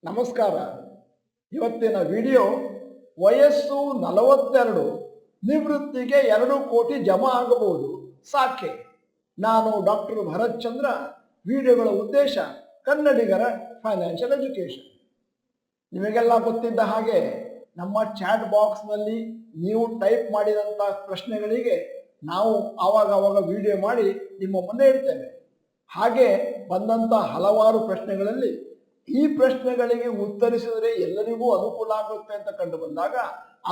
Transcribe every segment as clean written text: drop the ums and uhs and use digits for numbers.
ನಮಸ್ಕಾರ. ಇವತ್ತಿನ ವಿಡಿಯೋ ವಯಸ್ಸು 42, ನಿವೃತ್ತಿಗೆ 2 ಕೋಟಿ ಜಮಾ ಆಗಬಹುದು, ಸಾಕೆ? ನಾನು ಡಾಕ್ಟರ್ ಭರತ್ ಚಂದ್ರ. ವಿಡಿಯೋಗಳ ಉದ್ದೇಶ ಕನ್ನಡಿಗರ ಫೈನಾನ್ಷಿಯಲ್ ಎಜುಕೇಷನ್. ನಿಮಗೆಲ್ಲ ಗೊತ್ತಿದ್ದ ಹಾಗೆ ನಮ್ಮ ಚಾಟ್ ಬಾಕ್ಸ್ನಲ್ಲಿ ನೀವು ಟೈಪ್ ಮಾಡಿದಂಥ ಪ್ರಶ್ನೆಗಳಿಗೆ ನಾವು ಆವಾಗ ವಿಡಿಯೋ ಮಾಡಿ ನಿಮ್ಮ ಮುಂದೆ ಇಡ್ತೇವೆ. ಹಾಗೆ ಬಂದಂಥ ಹಲವಾರು ಪ್ರಶ್ನೆಗಳಲ್ಲಿ ಈ ಪ್ರಶ್ನೆಗಳಿಗೆ ಉತ್ತರಿಸಿದರೆ ಎಲ್ಲರಿಗೂ ಅನುಕೂಲ ಆಗುತ್ತೆ ಅಂತ ಕಂಡು ಬಂದಾಗ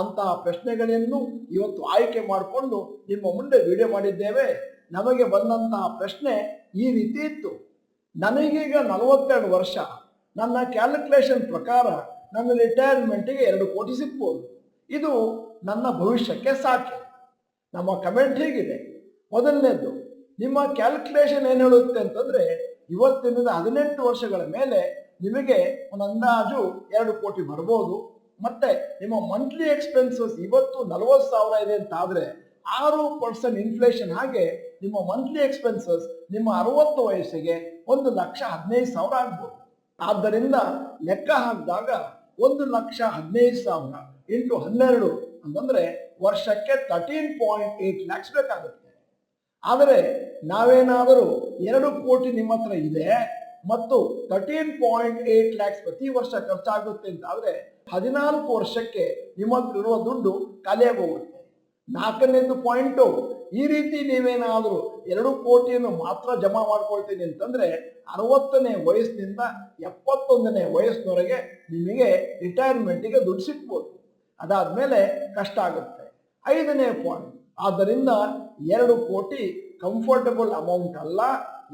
ಅಂತಹ ಪ್ರಶ್ನೆಗಳನ್ನು ಇವತ್ತು ಆಯ್ಕೆ ಮಾಡಿಕೊಂಡು ನಿಮ್ಮ ಮುಂದೆ ವಿಡಿಯೋ ಮಾಡಿದ್ದೇವೆ. ನಮಗೆ ಬಂದಂತಹ ಪ್ರಶ್ನೆ ಈ ರೀತಿ ಇತ್ತು. ನನಗೀಗ 42 ವರ್ಷ. ನನ್ನ ಕ್ಯಾಲ್ಕುಲೇಷನ್ ಪ್ರಕಾರ ನನ್ನ ರಿಟೈರ್ಮೆಂಟಿಗೆ 2 ಕೋಟಿ ಸಿಗ್ಬೋದು. ಇದು ನನ್ನ ಭವಿಷ್ಯಕ್ಕೆ ಸಾಕೆ? ನಮ್ಮ ಕಮೆಂಟ್ ಹೀಗಿದೆ. ಮೊದಲನೇದು, ನಿಮ್ಮ ಕ್ಯಾಲ್ಕುಲೇಷನ್ ಏನು ಹೇಳುತ್ತೆ ಅಂತಂದರೆ, ಇವತ್ತಿನಿಂದ 18 ವರ್ಷಗಳ ಮೇಲೆ ನಿಮಗೆ ಒಂದು ಅಂದಾಜು 2 ಕೋಟಿ ಬರ್ಬೋದು. ಮತ್ತೆ ನಿಮ್ಮ ಮಂತ್ಲಿ ಎಕ್ಸ್ಪೆನ್ಸಸ್ ಇವತ್ತು 40,000 ಇದೆ ಅಂತ ಆದರೆ 6% ಇನ್ಫ್ಲೇಷನ್ ಹಾಗೆ ನಿಮ್ಮ ಮಂತ್ಲಿ ಎಕ್ಸ್ಪೆನ್ಸಸ್ ನಿಮ್ಮ 60 ವಯಸ್ಸಿಗೆ 1,15,000 ಆಗ್ಬೋದು. ಆದ್ದರಿಂದ ಲೆಕ್ಕ ಹಾಕಿದಾಗ 1,15,000 ಇಂಟು 12 ಅಂತಂದ್ರೆ ವರ್ಷಕ್ಕೆ 13.8 lakhs ಬೇಕಾಗುತ್ತೆ. ಆದರೆ ನಾವೇನಾದರೂ 2 ಕೋಟಿ ನಿಮ್ಮ ಹತ್ರ ಇದೆ ಮತ್ತು 13.8 lakhs ಪ್ರತಿ ವರ್ಷ ಖರ್ಚಾಗುತ್ತೆ ಅಂತ ಆದರೆ 14 ವರ್ಷಕ್ಕೆ ನಿಮ್ಮ ಹತ್ರ ಇರುವ ದುಡ್ಡು ಖಾಲಿಯಾಗಿ ಹೋಗುತ್ತೆ. 4ನೇದು ಪಾಯಿಂಟು, ಈ ರೀತಿ ನೀವೇನಾದರೂ 2 ಕೋಟಿಯನ್ನು ಮಾತ್ರ ಜಮಾ ಮಾಡ್ಕೊಳ್ತೀನಿ ಅಂತಂದ್ರೆ 60ನೇ ವಯಸ್ಸಿನಿಂದ 71ನೇ ವಯಸ್ಸಿನವರೆಗೆ ನಿಮಗೆ ರಿಟೈರ್ಮೆಂಟಿಗೆ ದುಡ್ಡು ಸಿಗ್ಬೋದು. ಅದಾದ್ಮೇಲೆ ಕಷ್ಟ ಆಗುತ್ತೆ. 5ನೇ ಪಾಯಿಂಟ್, ಆದ್ದರಿಂದ 2 ಕೋಟಿ ಕಂಫರ್ಟಬಲ್ ಅಮೌಂಟ್ ಅಲ್ಲ.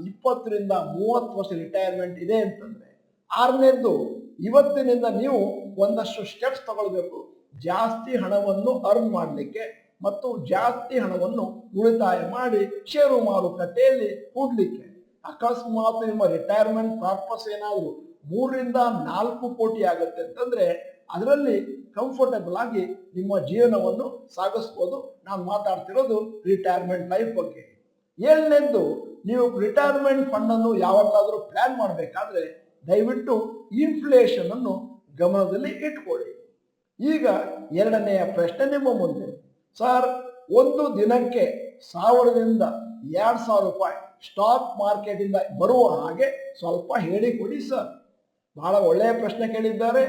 20 ರಿಂದ 30 ವರ್ಷ ರಿಟೈರ್ಮೆಂಟ್ ಇದೆ ಅಂತಂದ್ರೆ. 6ನೇದ್ದು, ಇವತ್ತಿನಿಂದ ನೀವು ಒಂದಷ್ಟು ಸ್ಟೆಪ್ಸ್ ತಗೊಳ್ಬೇಕು ಜಾಸ್ತಿ ಹಣವನ್ನು ಅರ್ನ್ ಮಾಡಲಿಕ್ಕೆ ಮತ್ತು ಜಾಸ್ತಿ ಹಣವನ್ನು ಉಳಿತಾಯ ಮಾಡಿ ಷೇರು ಮಾರುಕಟ್ಟೆಯಲ್ಲಿ ಹೂಡಲಿಕ್ಕೆ. ಅಕಸ್ಮಾತ್ ನಿಮ್ಮ ರಿಟೈರ್ಮೆಂಟ್ ಪರ್ಪಸ್ ಏನಾದರೂ 3 ರಿಂದ 4 ಕೋಟಿ ಆಗುತ್ತೆ ಅಂತಂದ್ರೆ ಅದರಲ್ಲಿ ಕಂಫರ್ಟಬಲ್ ಆಗಿ ನಿಮ್ಮ ಜೀವನವನ್ನು ಸಾಗಿಸ್ಬೋದು. ನಾನು ಮಾತಾಡ್ತಿರೋದು ರಿಟೈರ್ಮೆಂಟ್ ಲೈಫ್ ಬಗ್ಗೆ. 7ನೇದ್ದು, ನೀವು ರಿಟೈರ್ಮೆಂಟ್ ಫಂಡ್ ಅನ್ನು ಯಾವಾಗಲಾದರೂ ಪ್ಲಾನ್ ಮಾಡಬೇಕಾದ್ರೆ ದಯವಿಟ್ಟು ಇನ್ಫ್ಲೇಷನ್ ಅನ್ನು ಗಮನದಲ್ಲಿ ಇಟ್ಕೊಳ್ಳಿ. ಈಗ 2ನೆಯ ಪ್ರಶ್ನೆ ನಿಮ್ಮ ಮುಂದೆ. ಸರ್, ಒಂದು ದಿನಕ್ಕೆ 1000 ರಿಂದ 2000 ರೂಪಾಯಿ ಸ್ಟಾಕ್ ಮಾರ್ಕೆಟ್ ಇಂದ ಬರುವ ಹಾಗೆ ಸ್ವಲ್ಪ ಹೇಳಿಕೊಡಿ ಸರ್. ಬಹಳ ಒಳ್ಳೆಯ ಪ್ರಶ್ನೆ ಕೇಳಿದ್ದಾರೆ.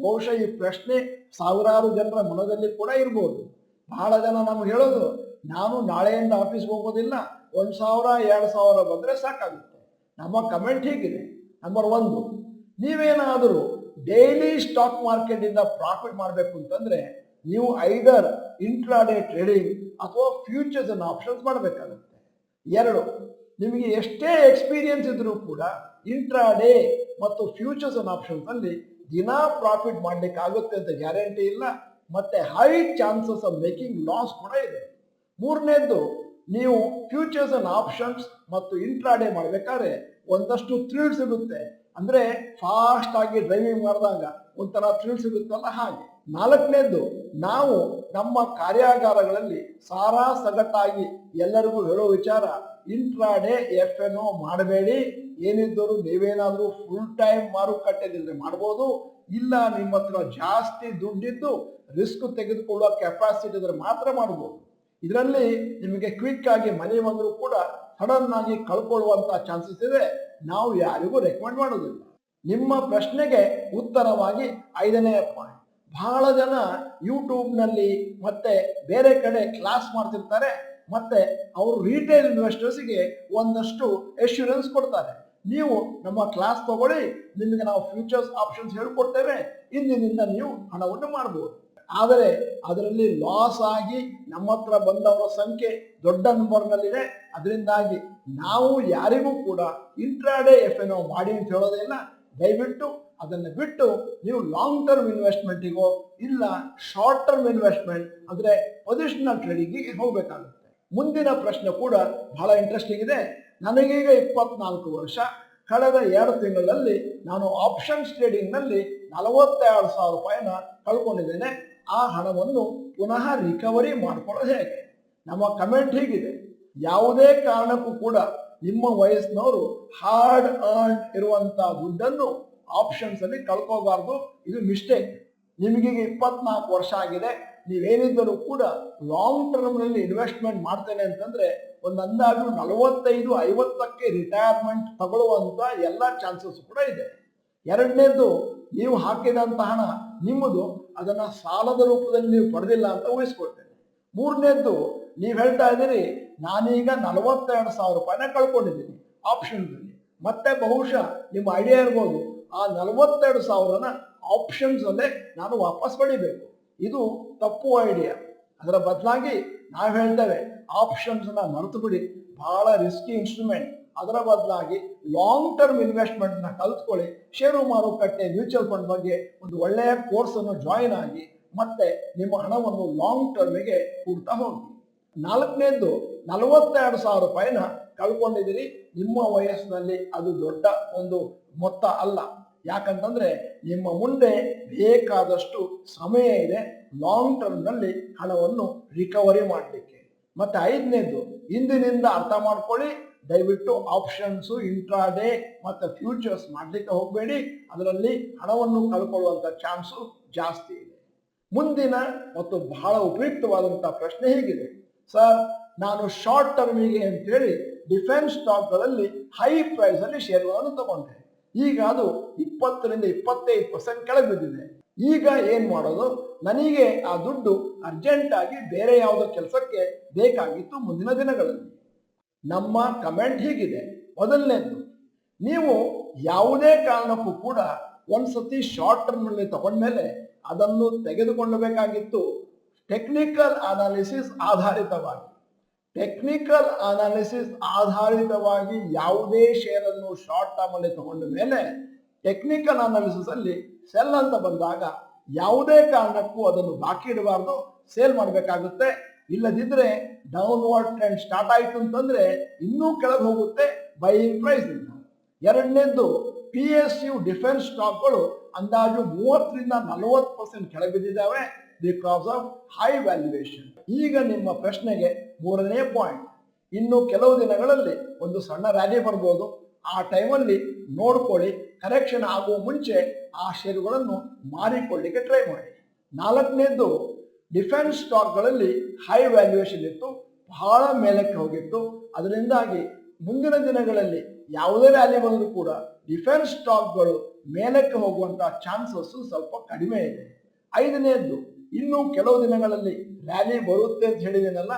ಬಹುಶಃ ಈ ಪ್ರಶ್ನೆ ಸಾವಿರಾರು ಜನರ ಮನದಲ್ಲಿ ಕೂಡ ಇರ್ಬೋದು. ಬಹಳ ಜನ ನಮ್ಗೆ ಹೇಳೋದು, ನಾನು ನಾಳೆಯಿಂದ ಆಫೀಸ್ಗೆ ಹೋಗೋದಿಲ್ಲ, 1,000-2,000 ಬಂದರೆ ಸಾಕಾಗುತ್ತೆ. ನಮ್ಮ ಕಮೆಂಟ್ ಹೀಗಿದೆ. ನಂಬರ್ 1, ನೀವೇನಾದರೂ ಡೈಲಿ ಸ್ಟಾಕ್ ಮಾರ್ಕೆಟಿಂದ ಪ್ರಾಫಿಟ್ ಮಾಡಬೇಕು ಅಂತಂದ್ರೆ ನೀವು ಐದರ್ ಇಂಟ್ರಾಡೇ ಟ್ರೇಡಿಂಗ್ ಅಥವಾ ಫ್ಯೂಚರ್ಸ್ ಅಂಡ್ ಆಪ್ಷನ್ಸ್ ಮಾಡಬೇಕಾಗುತ್ತೆ. 2, ನಿಮಗೆ ಎಷ್ಟೇ ಎಕ್ಸ್ಪೀರಿಯನ್ಸ್ ಇದ್ರೂ ಕೂಡ ಇಂಟ್ರಾಡೇ ಮತ್ತು ಫ್ಯೂಚರ್ಸ್ ಅಂಡ್ ಆಪ್ಷನ್ಸ್ ಅಲ್ಲಿ ದಿನಾ ಪ್ರಾಫಿಟ್ ಮಾಡ್ಲಿಕ್ಕೆ ಆಗುತ್ತೆ ಅಂತ ಗ್ಯಾರಂಟಿ ಇಲ್ಲ. ಮತ್ತೆ high chances of making loss ಕೂಡ ಇದೆ. 3ನೇದ್ದು, ನೀವು ಫ್ಯೂಚರ್ಸ್ ಅಂಡ್ ಆಪ್ಷನ್ಸ್ ಮತ್ತು ಇಂಟ್ರಾಡೇ ಮಾಡಬೇಕಾದ್ರೆ ಒಂದಷ್ಟು ಥ್ರಿಲ್ ಸಿಗುತ್ತೆ. ಅಂದ್ರೆ ಫಾಸ್ಟ್ ಆಗಿ ಡ್ರೈವಿಂಗ್ ಮಾಡಿದಾಗ ಒಂಥರ ಥ್ರಿಲ್ ಸಿಗುತ್ತಲ್ಲ ಹಾಗೆ. 4ನೇದ್ದು, ನಾವು ನಮ್ಮ ಕಾರ್ಯಾಗಾರಗಳಲ್ಲಿ ಸಾರಾ ಸಗಟಾಗಿ ಎಲ್ಲರಿಗೂ ಹೇಳೋ ವಿಚಾರ, ಇಂಟ್ರಾಡೇ FNO ಮಾಡಬೇಡಿ. ಏನಿದ್ದರೂ ನೀವೇನಾದರೂ ಫುಲ್ ಟೈಮ್ ಮಾರುಕಟ್ಟೆಲಿದ್ರೆ ಮಾಡ್ಬೋದು. ಇಲ್ಲ ನಿಮ್ಮ ಹತ್ರ ಜಾಸ್ತಿ ದುಡ್ಡಿದ್ದು ರಿಸ್ಕ್ ತೆಗೆದುಕೊಳ್ಳುವ ಕೆಪಾಸಿಟಿ ಇದ್ರೆ ಮಾತ್ರ ಮಾಡ್ಬೋದು. ಇದರಲ್ಲಿ ನಿಮಗೆ ಕ್ವಿಕ್ ಆಗಿ ಮನೆ ಬಂದರೂ ಕೂಡ ಸಡನ್ ಆಗಿ ಕಳ್ಕೊಳ್ಳುವಂತ ಚಾನ್ಸಸ್ ಇದೆ. ನಾವು ಯಾರಿಗೂ ರೆಕಮೆಂಡ್ ಮಾಡೋದಿಲ್ಲ. ನಿಮ್ಮ ಪ್ರಶ್ನೆಗೆ ಉತ್ತರವಾಗಿ 5ನೇ ಪಾಯಿಂಟ್, ಬಹಳ ಜನ ಯೂಟ್ಯೂಬ್ನಲ್ಲಿ ಮತ್ತೆ ಬೇರೆ ಕಡೆ ಕ್ಲಾಸ್ ಮಾಡ್ತಿರ್ತಾರೆ. ಮತ್ತೆ ಅವರು ರಿಟೇಲ್ ಇನ್ವೆಸ್ಟರ್ಸ್ಗೆ ಒಂದಷ್ಟು ಎಶ್ಯೂರೆನ್ಸ್ ಕೊಡ್ತಾರೆ. ನೀವು ನಮ್ಮ ಕ್ಲಾಸ್ ತಗೊಳ್ಳಿ, ನಿಮಗೆ ನಾವು ಫ್ಯೂಚರ್ಸ್ ಆಪ್ಷನ್ಸ್ ಹೇಳ್ಕೊಡ್ತೇವೆ, ಇಂದಿನಿಂದ ನೀವು ಹಣವನ್ನು ಮಾಡ್ಬೋದು. ಆದರೆ ಅದರಲ್ಲಿ ಲಾಸ್ ಆಗಿ ನಮ್ಮ ಹತ್ರ ಬಂದವರ ಸಂಖ್ಯೆ ದೊಡ್ಡ ನಂಬರ್ನಲ್ಲಿದೆ. ಅದರಿಂದಾಗಿ ನಾವು ಯಾರಿಗೂ ಕೂಡ ಇಂಟ್ರಾಡೇ FNO ಮಾಡಿ ಅಂತ ಹೇಳೋದೇ ಇಲ್ಲ. ದಯವಿಟ್ಟು ಅದನ್ನು ಬಿಟ್ಟು ನೀವು ಲಾಂಗ್ ಟರ್ಮ್ ಇನ್ವೆಸ್ಟ್ಮೆಂಟಿಗೋ ಇಲ್ಲ ಶಾರ್ಟ್ ಟರ್ಮ್ ಇನ್ವೆಸ್ಟ್ಮೆಂಟ್ ಅಂದರೆ ಪೊಸಿಷನಲ್ ಟ್ರೇಡಿಂಗಿಗೆ ಹೋಗಬೇಕಾಗುತ್ತೆ. ಮುಂದಿನ ಪ್ರಶ್ನೆ ಕೂಡ ಬಹಳ ಇಂಟ್ರೆಸ್ಟಿಂಗ್ ಇದೆ. ನನಗೀಗ 24 ವರ್ಷ. ಕಳೆದ 2 ತಿಂಗಳಲ್ಲಿ ನಾನು ಆಪ್ಷನ್ಸ್ ಟ್ರೇಡಿಂಗ್ನಲ್ಲಿ 42,000 ರೂಪಾಯಿನ ಕಳ್ಕೊಂಡಿದ್ದೇನೆ. ಆ ಹಣವನ್ನು ಪುನಃ ರಿಕವರಿ ಮಾಡ್ಕೊಳ್ಳೋದು ಹೇಗೆ? ನಮ್ಮ ಕಮೆಂಟ್ ಹೀಗಿದೆ. ಯಾವುದೇ ಕಾರಣಕ್ಕೂ ಕೂಡ ನಿಮ್ಮ ವಯಸ್ಸಿನವರು ಹಾರ್ಡ್ ಅರ್ನ್ ಇರುವಂತಹ ದುಡ್ಡನ್ನು ಆಪ್ಷನ್ಸ್ ಅಲ್ಲಿ ಕಳ್ಕೋಬಾರ್ದು. ಇದು ಮಿಸ್ಟೇಕ್. ನಿಮಗೀಗ 24 ವರ್ಷ ಆಗಿದೆ. ನೀವೇನಿದ್ದರೂ ಕೂಡ ಲಾಂಗ್ ಟರ್ಮ್ ನಲ್ಲಿ ಇನ್ವೆಸ್ಟ್ಮೆಂಟ್ ಮಾಡ್ತೇನೆ ಅಂತಂದ್ರೆ ಒಂದು ಅಂದಾಜು 45-50ಕ್ಕೆ ರಿಟೈರ್ಮೆಂಟ್ ತಗೊಳ್ಳುವಂತ ಎಲ್ಲ ಚಾನ್ಸಸ್ ಕೂಡ ಇದೆ. ಎರಡನೇದು, ನೀವು ಹಾಕಿದಂತ ಹಣ ನಿಮ್ಮದು, ಅದನ್ನ ಸಾಲದ ರೂಪದಲ್ಲಿ ನೀವು ಪಡೆದಿಲ್ಲ ಅಂತ ಊಹಿಸ್ಕೊಳ್ತೇನೆ. ಮೂರನೇದ್ದು, ನೀವು ಹೇಳ್ತಾ ಇದ್ದೀರಿ ನಾನೀಗ 42,000 ರೂಪಾಯಿನ ಕಳ್ಕೊಂಡಿದ್ದೀನಿ ಆಪ್ಷನ್ಸ್. ಮತ್ತೆ ಬಹುಶಃ ನಿಮ್ಮ ಐಡಿಯಾ ಇರ್ಬೋದು, ಆ 42,000ನ ಆಪ್ಷನ್ಸ್ ಅಲ್ಲೇ ನಾನು ವಾಪಸ್ ಪಡಿಬೇಕು. ಇದು ತಪ್ಪು ಐಡಿಯಾ. ಅದರ ಬದಲಾಗಿ ನಾವು ಹೇಳ್ತೇವೆ ಆಪ್ಷನ್ಸ್ ನ ಮರೆತು ಬಿಡಿ, ಬಹಳ ರಿಸ್ಕಿ ಇನ್ಸ್ಟ್ರೂಮೆಂಟ್. ಅದರ ಬದಲಾಗಿ ಲಾಂಗ್ ಟರ್ಮ್ ಇನ್ವೆಸ್ಟ್ಮೆಂಟ್ ನ ಕಲ್ತ್ಕೊಳ್ಳಿ. ಷೇರು ಮಾರುಕಟ್ಟೆ, ಮ್ಯೂಚುವಲ್ ಫಂಡ್ ಬಗ್ಗೆ ಒಂದು ಒಳ್ಳೆಯ ಕೋರ್ಸ್ ಅನ್ನು ಜಾಯಿನ್ ಆಗಿ ಮತ್ತೆ ನಿಮ್ಮ ಹಣವನ್ನು ಲಾಂಗ್ ಟರ್ಮಿಗೆ ಕೂಡ್ತಾ ಹೋಗಿ. ನಾಲ್ಕನೇದು, 42,000 ರೂಪಾಯಿನ ಕಳ್ಕೊಂಡಿದ್ದೀರಿ. ನಿಮ್ಮ ವಯಸ್ಸಿನಲ್ಲಿ ಅದು ದೊಡ್ಡ ಒಂದು ಮೊತ್ತ ಅಲ್ಲ. ಯಾಕಂತಂದ್ರೆ ನಿಮ್ಮ ಮುಂದೆ ಬೇಕಾದಷ್ಟು ಸಮಯ ಇದೆ ಲಾಂಗ್ ಟರ್ಮ್ ನಲ್ಲಿ ಹಣವನ್ನು ರಿಕವರಿ ಮಾಡಲಿಕ್ಕೆ. ಮತ್ತೆ ಐದನೇದು, ಇಂದಿನಿಂದ ಅರ್ಥ ಮಾಡ್ಕೊಳ್ಳಿ, ದಯವಿಟ್ಟು ಆಪ್ಷನ್ಸ್, ಇಂಟ್ರಾಡೇ ಮತ್ತೆ ಫ್ಯೂಚರ್ಸ್ ಮಾಡ್ಲಿಕ್ಕೆ ಹೋಗಬೇಡಿ. ಅದರಲ್ಲಿ ಹಣವನ್ನು ಕಳ್ಕೊಳ್ಳುವಂತ ಚಾನ್ಸು ಜಾಸ್ತಿ ಇದೆ. ಮುಂದಿನ ಮತ್ತು ಬಹಳ ಉಪಯುಕ್ತವಾದಂತಹ ಪ್ರಶ್ನೆ ಹೀಗಿದೆ, ಸರ್ ನಾನು ಶಾರ್ಟ್ ಟರ್ಮಿಗೆ ಅಂತೇಳಿ ಡಿಫೆನ್ಸ್ ಸ್ಟಾಕ್ಗಳಲ್ಲಿ ಹೈ ಪ್ರೈಸ್ ಅಲ್ಲಿ ಶೇರ್ಗಳನ್ನು ತಗೊಂಡೆ. ಈಗ ಅದು 20-25% ಕೆಳಗೆ ಬಿದ್ದಿದೆ. ಈಗ ಏನ್ ಮಾಡೋದು? ನನಗೆ ಆ ದುಡ್ಡು ಅರ್ಜೆಂಟ್ ಆಗಿ ಬೇರೆ ಯಾವುದೋ ಕೆಲಸಕ್ಕೆ ಬೇಕಾಗಿತ್ತು ಮುಂದಿನ ದಿನಗಳಲ್ಲಿ. ನಮ್ಮ ಕಮೆಂಟ್ ಹೀಗಿದೆ. ಮೊದಲನೇದು, ನೀವು ಯಾವುದೇ ಕಾರಣಕ್ಕೂ ಕೂಡ ಒಂದ್ಸತಿ ಶಾರ್ಟ್ ಟರ್ಮ್ ನಲ್ಲಿ ತಗೊಂಡ್ಮೇಲೆ ಅದನ್ನು ತೆಗೆದುಕೊಳ್ಳಬೇಕಾಗಿತ್ತು ಟೆಕ್ನಿಕಲ್ ಅನಾಲಿಸಿಸ್ ಆಧಾರಿತವಾಗಿ. ಟೆಕ್ನಿಕಲ್ ಅನಾಲಿಸಿಸ್ ಆಧಾರಿತವಾಗಿ ಯಾವುದೇ ಶೇರ್ ಅನ್ನು ಶಾರ್ಟ್ ಟರ್ಮ್ ಅಲ್ಲಿ ತಗೊಂಡ ಮೇಲೆ ಟೆಕ್ನಿಕಲ್ ಅನಾಲಿಸಿಸ್ ಅಲ್ಲಿ ಸೆಲ್ ಅಂತ ಬಂದಾಗ ಯಾವುದೇ ಕಾರಣಕ್ಕೂ ಅದನ್ನು ಬಾಕಿ ಇಡಬಾರ್ದು, ಸೇಲ್ ಮಾಡಬೇಕಾಗುತ್ತೆ. ಇಲ್ಲದಿದ್ರೆ ಡೌನ್ವರ್ಡ್ ಟ್ರೆಂಡ್ ಸ್ಟಾರ್ಟ್ ಆಯ್ತು ಅಂತಂದ್ರೆ ಇನ್ನೂ ಕೆಳಗೆ ಹೋಗುತ್ತೆ ಬೈಯಿಂಗ್ ಪ್ರೈಸ್ ಇಂದ. ಎರಡನೇದು, PSU ಡಿಫೆನ್ಸ್ ಸ್ಟಾಕ್ಗಳು ಅಂದಾಜು 30-40% ಕೆಳಗೆ ಬಿದ್ದಿದ್ದಾವೆ ಬಿಕಾಸ್ ಆಫ್ ಹೈ ವ್ಯಾಲ್ಯೂಯೇಷನ್. ಈಗ ನಿಮ್ಮ ಪ್ರಶ್ನೆಗೆ ಮೂರನೇ ಪಾಯಿಂಟ್, ಇನ್ನು ಕೆಲವು ದಿನಗಳಲ್ಲಿ ಒಂದು ಸಣ್ಣ ರ್ಯಾಲಿ ಬರ್ಬೋದು. ಆ ಟೈಮಲ್ಲಿ ನೋಡ್ಕೊಳ್ಳಿ, ಕರೆಕ್ಷನ್ ಆಗುವ ಮುಂಚೆ ಆ ಷೇರುಗಳನ್ನು ಮಾರಿಕೊಳ್ಳಿಕ್ಕೆ ಟ್ರೈ ಮಾಡಿ. ನಾಲ್ಕನೇದು, ಡಿಫೆನ್ಸ್ ಸ್ಟಾಕ್ಗಳಲ್ಲಿ ಹೈ ವ್ಯಾಲ್ಯೂಯೇಷನ್ ಇತ್ತು, ಬಹಳ ಮೇಲಕ್ಕೆ ಹೋಗಿತ್ತು. ಅದರಿಂದಾಗಿ ಮುಂದಿನ ದಿನಗಳಲ್ಲಿ ಯಾವುದೇ ರ್ಯಾಲಿ ಬಂದರೂ ಕೂಡ ಡಿಫೆನ್ಸ್ ಸ್ಟಾಕ್ಗಳು ಮೇಲಕ್ಕೆ ಹೋಗುವಂತ ಚಾನ್ಸಸ್ ಸ್ವಲ್ಪ ಕಡಿಮೆ ಇದೆ. ಐದನೇದ್ದು, ಇನ್ನು ಕೆಲವು ದಿನಗಳಲ್ಲಿ ರ್ಯಾಲಿ ಬರುತ್ತೆ ಅಂತ ಹೇಳಿದೇನಲ್ಲ,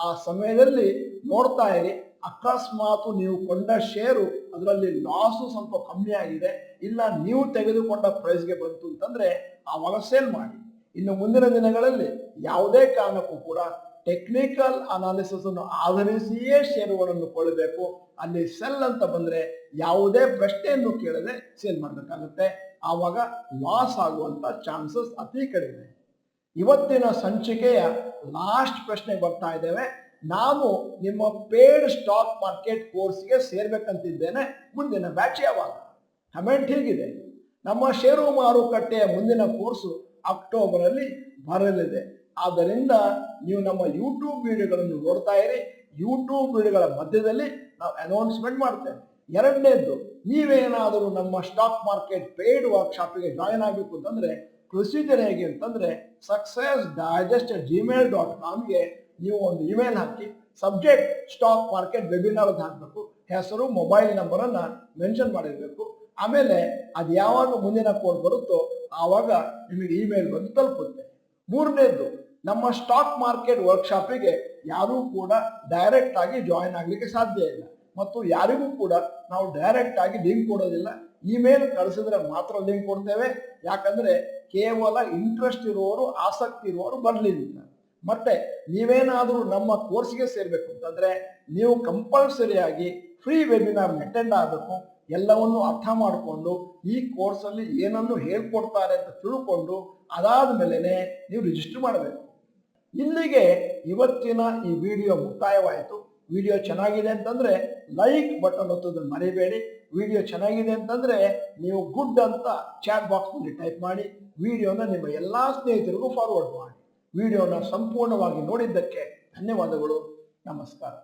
ಆ ಸಮಯದಲ್ಲಿ ನೋಡ್ತಾ ಇರಿ. ಅಕಸ್ಮಾತ್ ನೀವು ಕೊಂಡ ಷೇರು ಅದರಲ್ಲಿ ಲಾಸು ಸ್ವಲ್ಪ ಕಮ್ಮಿ ಆಗಿದೆ, ಇಲ್ಲ ನೀವು ತೆಗೆದುಕೊಂಡ ಪ್ರೈಸ್ಗೆ ಬಂತು ಅಂತಂದ್ರೆ ಆವಾಗ ಸೇಲ್ ಮಾಡಿ. ಇನ್ನು ಮುಂದಿನ ದಿನಗಳಲ್ಲಿ ಯಾವುದೇ ಕಾರಣಕ್ಕೂ ಕೂಡ ಟೆಕ್ನಿಕಲ್ ಅನಾಲಿಸಿಸ್ ಅನ್ನು ಆಧರಿಸಿಯೇ ಷೇರುಗಳನ್ನು ಕೊಳ್ಳಬೇಕು. ಅಲ್ಲಿ ಸೆಲ್ ಅಂತ ಬಂದ್ರೆ ಯಾವುದೇ ಪ್ರಶ್ನೆಯನ್ನು ಕೇಳದೆ ಸೇಲ್ ಮಾಡಬೇಕಾಗುತ್ತೆ. ಆವಾಗ ಲಾಸ್ ಆಗುವಂತ ಚಾನ್ಸಸ್ ಅತಿ ಕಡಿಮೆ. ಇವತ್ತಿನ ಸಂಚಿಕೆಯ ಲಾಸ್ಟ್ ಪ್ರಶ್ನೆ ಬರ್ತಾ ಇದ್ದೇವೆ. ನಾನು ನಿಮ್ಮ ಪೇಡ್ ಸ್ಟಾಕ್ ಮಾರ್ಕೆಟ್ ಕೋರ್ಸ್ಗೆ ಸೇರ್ಬೇಕಂತಿದ್ದೇನೆ, ಮುಂದಿನ ಬ್ಯಾಚ್ ಯಾವಾಗ? ಕಮೆಂಟ್ ಹೀಗಿದೆ, ನಮ್ಮ ಷೇರು ಮಾರುಕಟ್ಟೆಯ ಮುಂದಿನ ಕೋರ್ಸು ಅಕ್ಟೋಬರ್ ಅಲ್ಲಿ ಬರಲಿದೆ. ಆದ್ದರಿಂದ ನೀವು ನಮ್ಮ ಯೂಟ್ಯೂಬ್ ವಿಡಿಯೋಗಳನ್ನು ನೋಡ್ತಾ ಇರಿ. ಯೂಟ್ಯೂಬ್ ವಿಡಿಯೋಗಳ ಮಧ್ಯದಲ್ಲಿ ನಾವು ಅನೌನ್ಸ್ಮೆಂಟ್ ಮಾಡ್ತೇವೆ. ಎರಡನೇದ್ದು, ನೀವೇನಾದರೂ ನಮ್ಮ ಸ್ಟಾಕ್ ಮಾರ್ಕೆಟ್ ಪೇಡ್ ವರ್ಕ್ಶಾಪಿಗೆ ಜಾಯಿನ್ ಆಗಬೇಕು ಅಂತಂದ್ರೆ ಪ್ರೊಸೀಜರ್ ಹೇಗೆ ಅಂತಂದ್ರೆ successdigest@gmail.comಗೆ ನೀವು ಒಂದು ಇಮೇಲ್ ಹಾಕಿ, ಸಬ್ಜೆಕ್ಟ್ ಸ್ಟಾಕ್ ಮಾರ್ಕೆಟ್ ವೆಬಿನಾರ್ ಅಂತ ಹಾಕಬೇಕು, ಹೆಸರು ಮೊಬೈಲ್ ನಂಬರ್ ಅನ್ನ ಮೆನ್ಷನ್ ಮಾಡಿರ್ಬೇಕು. ಆಮೇಲೆ ಅದು ಯಾವಾಗ ಮುಂದಿನ ಕೋಡ್ ಬರುತ್ತೋ ಆವಾಗ ನಿಮಗೆ ಇಮೇಲ್ ಬಂದು ತಲುಪುತ್ತೆ. ಮೂರನೇದ್ದು, ನಮ್ಮ ಸ್ಟಾಕ್ ಮಾರ್ಕೆಟ್ ವರ್ಕ್ಶಾಪಿಗೆ ಯಾರೂ ಕೂಡ ಡೈರೆಕ್ಟ್ ಆಗಿ ಜಾಯಿನ್ ಆಗ್ಲಿಕ್ಕೆ ಸಾಧ್ಯ ಇಲ್ಲ, ಮತ್ತು ಯಾರಿಗೂ ಕೂಡ ನಾವು ಡೈರೆಕ್ಟ್ ಆಗಿ ಲಿಂಕ್ ಕೊಡೋದಿಲ್ಲ. ಇಮೇಲ್ ಕಳಿಸಿದ್ರೆ ಮಾತ್ರ ಲಿಂಕ್ ಕೊಡ್ತೇವೆ. ಯಾಕಂದ್ರೆ ಕೇವಲ ಇಂಟ್ರೆಸ್ಟ್ ಇರುವವರು, ಆಸಕ್ತಿ ಇರುವವರು ಬರಲಿಲ್ಲ. ಮತ್ತೆ ನೀವೇನಾದರೂ ನಮ್ಮ ಕೋರ್ಸ್ಗೆ ಸೇರ್ಬೇಕು ಅಂತಂದ್ರೆ ನೀವು ಕಂಪಲ್ಸರಿಯಾಗಿ ಫ್ರೀ ವೆಬಿನಾರ್ ಅಟೆಂಡ್ ಆಗಬೇಕು. ಎಲ್ಲವನ್ನು ಅರ್ಥ ಮಾಡಿಕೊಂಡು ಈ ಕೋರ್ಸಲ್ಲಿ ಏನನ್ನು ಹೇಳ್ಕೊಡ್ತಾರೆ ಅಂತ ತಿಳ್ಕೊಂಡು ಅದಾದ ಮೇಲೆ ನೀವು ರಿಜಿಸ್ಟರ್ ಮಾಡಬೇಕು. ಇಲ್ಲಿಗೆ ಇವತ್ತಿನ ಈ ವಿಡಿಯೋ ಮುಕ್ತಾಯವಾಯಿತು. ವಿಡಿಯೋ ಚೆನ್ನಾಗಿದೆ ಅಂತಂದ್ರೆ ಲೈಕ್ ಬಟನ್ ಒತ್ತೋದನ್ನು ಮರಿಬೇಡಿ. ವಿಡಿಯೋ ಚೆನ್ನಾಗಿದೆ ಅಂತಂದ್ರೆ ನೀವು ಗುಡ್ ಅಂತ ಚಾಟ್ ಬಾಕ್ಸ್ ನಲ್ಲಿ ಟೈಪ್ ಮಾಡಿ. ವಿಡಿಯೋನ ನಿಮ್ಮ ಎಲ್ಲಾ ಸ್ನೇಹಿತರಿಗೂ ಫಾರ್ವರ್ಡ್ ಮಾಡಿ. ವಿಡಿಯೋನ ಸಂಪೂರ್ಣವಾಗಿ ನೋಡಿದ್ದಕ್ಕೆ ಧನ್ಯವಾದಗಳು. ನಮಸ್ಕಾರ.